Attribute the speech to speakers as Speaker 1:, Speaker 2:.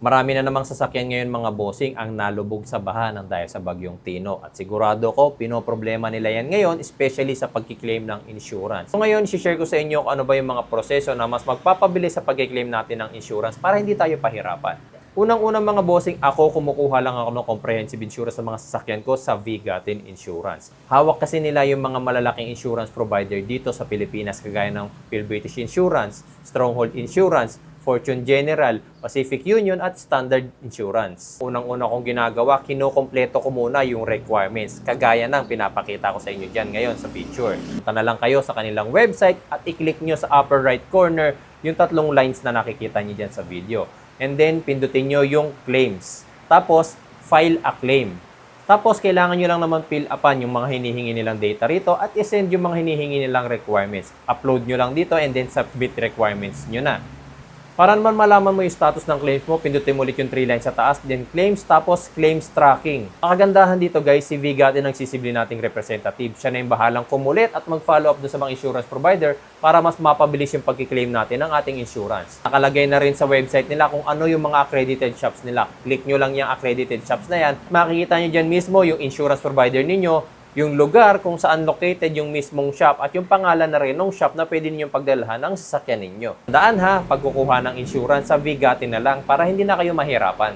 Speaker 1: Marami na namang sasakyan ngayon mga bossing ang nalubog sa baha ng dahil sa bagyong Tino. At sigurado ko, pinoproblema nila yan ngayon, especially sa pagkiklaim ng insurance. So ngayon, share ko sa inyo kung ano ba yung mga proseso na mas magpapabilis sa pagkiklaim natin ng insurance para hindi tayo pahirapan. Unang-unang mga bossing, ako kumukuha lang ako ng comprehensive insurance sa mga sasakyan ko sa Vigatin Insurance. Hawak kasi nila yung mga malalaking insurance provider dito sa Pilipinas kagaya ng Phil British Insurance, Stronghold Insurance, Fortune General, Pacific Union at Standard Insurance. Unang-una kong ginagawa, kinukompleto ko muna yung requirements. Kagaya ng pinapakita ko sa inyo dyan ngayon sa picture. Punta na lang kayo sa kanilang website at i-click nyo sa upper right corner yung tatlong lines na nakikita nyo dyan sa video. And then, pindutin nyo yung claims. Tapos, file a claim. Tapos, kailangan nyo lang naman fill upan yung mga hinihingi nilang data rito at isend yung mga hinihingi nilang requirements. Upload nyo lang dito and then submit requirements nyo na. Para naman malaman mo yung status ng claims mo, pindutin mo ulit yung 3 lines sa taas, then claims, tapos claims tracking. Ang kagandahan dito guys, si Vigatin ang sisibli nating representative. Siya na yung bahalang kumulit at mag-follow up dun sa mga insurance provider para mas mapabilis yung pagkiklaim natin ng ating insurance. Nakalagay na rin sa website nila kung ano yung mga accredited shops nila. Click nyo lang yung accredited shops na yan. Makikita nyo dyan mismo yung insurance provider ninyo, yung lugar kung saan located yung mismong shop at yung pangalan na rin ng shop na pwede ninyong pagdalhan ng sasakyan ninyo. Daan ha, pagkukuha ng insurance sa Vigatin na lang para hindi na kayo mahirapan.